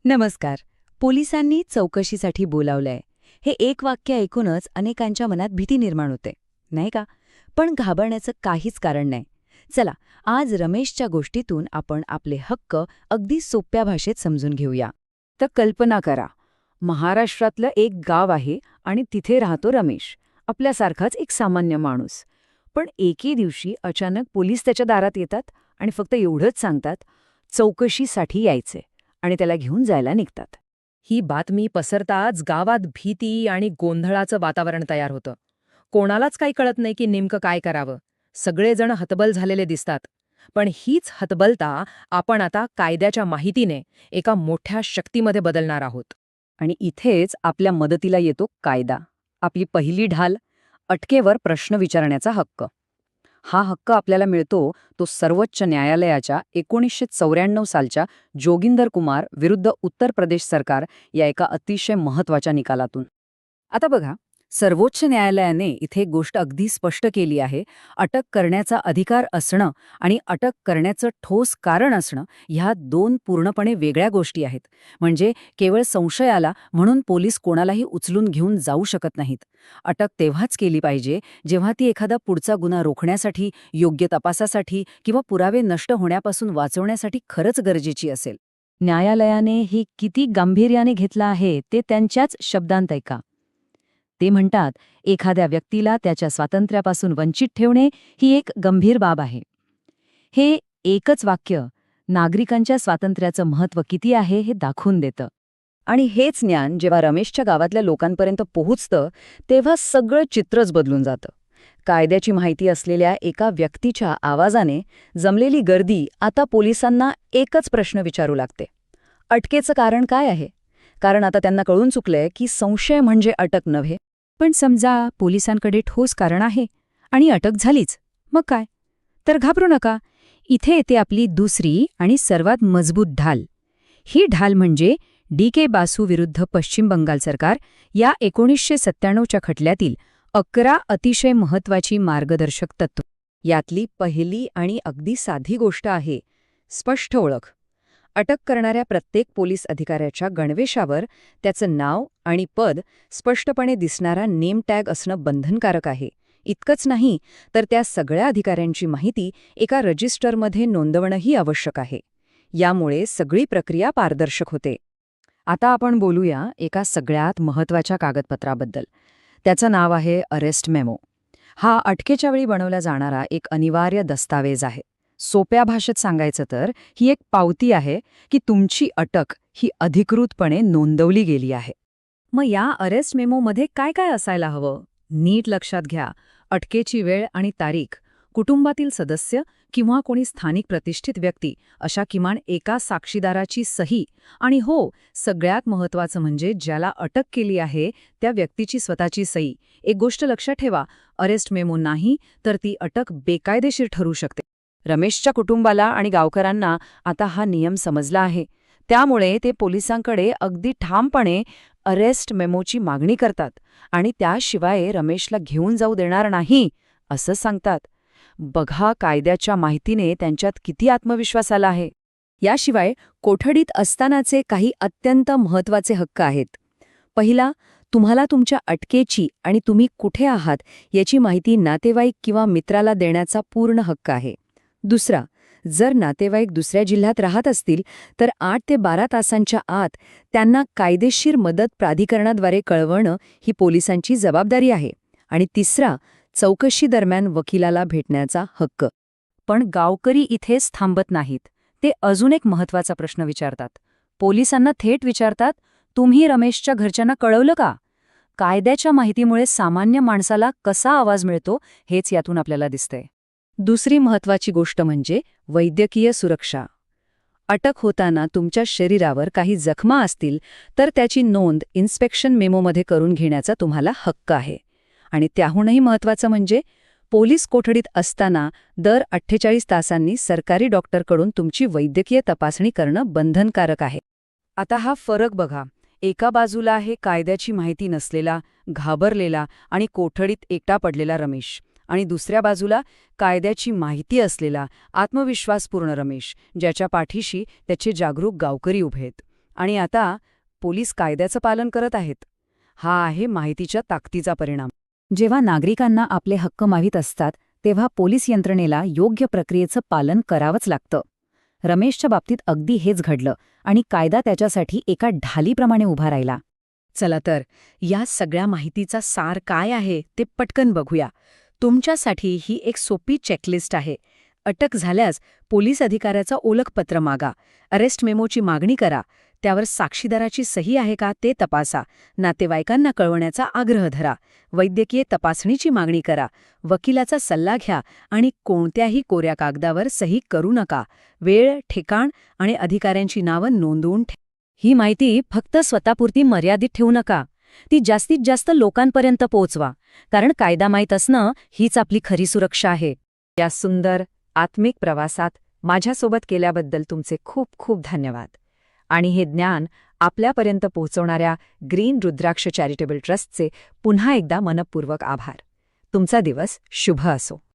नमस्कार. पोलिसांनी चौकशीसाठी बोलावलंय. हे एक वाक्य ऐकूनच अनेकांच्या मनात भीती निर्माण होते, नाही का? पण घाबरण्याचं काहीच कारण नाही. चला, आज रमेशच्या गोष्टीतून आपण आपले हक्क अगदी सोप्या भाषेत समजून घेऊया. तर कल्पना करा, महाराष्ट्रातलं एक गाव आहे आणि तिथे राहतो रमेश, आपल्यासारखाच एक सामान्य माणूस. पण एके दिवशी अचानक पोलीस त्याच्या दारात येतात आणि फक्त एवढंच सांगतात, चौकशीसाठी यायचे, आणि त्याला घेऊन जायला निघतात. ही बातमी पसरताच गावात भीती आणि गोंधळाचं वातावरण तयार होतं. कोणालाच काही कळत नाही की नेमकं काय करावं. सगळेजण हतबल झालेले दिसतात. पण हीच हतबलता आपण आता कायद्याच्या माहितीने एका मोठ्या शक्तीमध्ये बदलणार आहोत. आणि इथेच आपल्या मदतीला येतो कायदा. आपली पहिली ढाल, अटकेवर प्रश्न विचारण्याचा हक्क. हा हक्क आपल्याला मिळतो तो सर्वोच्च न्यायालयाच्या 1994 सालच्या जोगिंदर कुमार विरुद्ध उत्तर प्रदेश सरकार या एका अतिशय महत्त्वाच्या निकालातून. आता बघा, सर्वोच्च न्यायालयाने इथे एक गोष्ट अगदी स्पष्ट केली आहे. अटक करण्याचा अधिकार असणं आणि अटक करण्याचं ठोस कारण असणं ह्या दोन पूर्णपणे वेगळ्या गोष्टी आहेत. म्हणजे केवळ संशय आला म्हणून पोलीस कोणालाही उचलून घेऊन जाऊ शकत नाहीत. अटक तेव्हाच केली पाहिजे जेव्हा ती एखादा पुढचा गुन्हा रोखण्यासाठी, योग्य तपासासाठी किंवा पुरावे नष्ट होण्यापासून वाचवण्यासाठी खरंच गरजेची असेल. न्यायालयाने ही किती गांभीर्याने घेतलं आहे ते त्यांच्याच शब्दांत ऐका. ते म्हणतात, एखाद्या व्यक्तीला त्याच्या स्वातंत्र्यापासून वंचित ठेवणे ही एक गंभीर बाब आहे. हे एकच वाक्य नागरिकांच्या स्वातंत्र्याचं महत्त्व किती आहे हे दाखवून देतं. आणि हेच ज्ञान जेव्हा रमेशच्या गावातल्या लोकांपर्यंत पोहोचतं तेव्हा सगळं चित्रच बदलून जातं. कायद्याची माहिती असलेल्या एका व्यक्तीच्या आवाजाने जमलेली गर्दी आता पोलिसांना एकच प्रश्न विचारू लागते. अटकेचं कारण काय आहे? कारण आता त्यांना कळून चुकलंय की संशय म्हणजे अटक नव्हे. पण समजा पोलिसांकडे ठोस कारण आहे आणि अटक झालीच, मग काय? तर घाबरू नका. इथे येते आपली दुसरी आणि सर्वात मजबूत ढाल. ही ढाल म्हणजे डी.के. बासू विरुद्ध पश्चिम बंगाल सरकार या 1997च्या खटल्यातील 11 अतिशय महत्त्वाची मार्गदर्शक तत्त्व. यातली पहिली आणि अगदी साधी गोष्ट आहे स्पष्ट ओळख. अटक करणाऱ्या प्रत्येक पोलीस अधिकाऱ्याच्या गणवेशावर त्याचं नाव आणि पद स्पष्टपणे दिसणारा नेम टॅग असणं बंधनकारक आहे. इतकंच नाही तर त्या सगळ्या अधिकाऱ्यांची माहिती एका रजिस्टरमध्ये नोंदवणंही आवश्यक आहे. यामुळे सगळी प्रक्रिया पारदर्शक होते. आता आपण बोलूया एका सगळ्यात महत्त्वाच्या कागदपत्राबद्दल. त्याचं नाव आहे अरेस्ट मेमो. हा अटकेच्या वेळी बनवला जाणारा एक अनिवार्य दस्तावेज आहे. सोप्या भाषेत सांगायचं तर ही एक पावती आहे की तुमची अटक ही अधिकृतपणे नोंदवली गेली आहे. मग या अरेस्ट मेमोमध्ये काय काय असायला हवं? नीट लक्षात घ्या. अटकेची वेळ आणि तारीख, कुटुंबातील सदस्य किंवा कोणी स्थानिक प्रतिष्ठित व्यक्ती अशा किमान एका साक्षीदाराची सही, आणि हो, सगळ्यात महत्त्वाचं म्हणजे ज्याला अटक केली आहे त्या व्यक्तीची स्वतःची सही. एक गोष्ट लक्षात ठेवा, अरेस्ट मेमो नाही तर ती अटक बेकायदेशीर ठरू शकते. रमेशच्या कुटुंबाला आणि गावकऱ्यांना आता हा नियम समजला आहे. त्यामुळे ते पोलिसांकडे अगदी ठामपणे अरेस्ट मेमोची मागणी करतात आणि त्याशिवाय रमेशला घेऊन जाऊ देणार नाही असं सांगतात. बघा, कायद्याच्या माहितीने त्यांच्यात किती आत्मविश्वास आला आहे. याशिवाय कोठडीत असतानाचे काही अत्यंत महत्त्वाचे हक्क आहेत. पहिला, तुम्हाला तुमच्या अटकेची आणि तुम्ही कुठे आहात याची माहिती नातेवाईक किंवा मित्राला देण्याचा पूर्ण हक्क आहे. दुसरा, जर नातेवाईक दुसऱ्या जिल्ह्यात राहत असतील तर 8 ते 12 तासांच्या आत त्यांना कायदेशीर मदत प्राधिकरणाद्वारे कळवणं ही पोलिसांची जबाबदारी आहे. आणि तिसरा, चौकशी दरम्यान वकिलाला भेटण्याचा हक्क. पण गावकरी इथेच थांबत नाहीत. ते अजून एक महत्त्वाचा प्रश्न विचारतात. पोलिसांना थेट विचारतात, तुम्ही रमेशच्या घरच्यांना कळवलं का? कायद्याच्या माहितीमुळे सामान्य माणसाला कसा आवाज मिळतो हेच यातून आपल्याला दिसतंय. दुसरी महत्त्वाची गोष्ट म्हणजे वैद्यकीय सुरक्षा. अटक होताना तुमच्या शरीरावर काही जखमा असतील तर त्याची नोंद इन्स्पेक्शन मेमोमध्ये करून घेण्याचा तुम्हाला हक्क आहे. आणि त्याहूनही महत्त्वाचं म्हणजे पोलीस कोठडीत असताना दर 48 तासांनी सरकारी डॉक्टरकडून तुमची वैद्यकीय तपासणी करणं बंधनकारक आहे. आता हा फरक बघा. एका बाजूला आहे कायद्याची माहिती नसलेला, घाबरलेला आणि कोठडीत एकटा पडलेला रमेश, आणि दुसऱ्या बाजूला कायद्याची माहिती असलेला आत्मविश्वासपूर्ण रमेश, ज्याच्या पाठीशी त्याचे जागरूक गावकरी उभे आहेत. आणि आता पोलीस कायद्याचं पालन करत आहेत. हा आहे माहितीच्या ताकदीचा परिणाम. जेव्हा नागरिकांना आपले हक्क माहीत असतात तेव्हा पोलीस यंत्रणेला योग्य प्रक्रियेचं पालन करावंच लागतं. रमेशच्या बाबतीत अगदी हेच घडलं आणि कायदा त्याच्यासाठी एका ढालीप्रमाणे उभा राहिला. चला तर, या सगळ्या माहितीचा सार काय आहे ते पटकन बघूया. तुमच्यासाठी ही एक सोपी चेकलिस्ट आहे. अटक झाल्यास पोलीस अधिकाऱ्याचं ओळखपत्र मागा, अरेस्ट मेमोची मागणी करा, त्यावर साक्षीदाराची सही आहे का ते तपासा, नातेवाईकांना कळवण्याचा आग्रह धरा, वैद्यकीय तपासणीची मागणी करा, वकिलाचा सल्ला घ्या आणि कोणत्याही कोऱ्या कागदावर सही करू नका. वेळ, ठिकाण आणि अधिकाऱ्यांची नावं नोंदवून ठेवा. ही माहिती फक्त स्वतःपुरती मर्यादित ठेवू नका. ती जास्तीत जास्त लोकांपर्यंत पोहोचवा, कारण कायदा माहीत असणं हीच आपली खरी सुरक्षा आहे. या सुंदर आत्मिक प्रवासात माझ्यासोबत केल्याबद्दल तुमचे खूप खूप धन्यवाद. आणि हे ज्ञान आपल्यापर्यंत पोहोचवणाऱ्या ग्रीन रुद्राक्ष चॅरिटेबल ट्रस्टचे पुन्हा एकदा मनपूर्वक आभार. तुमचा दिवस शुभ असो.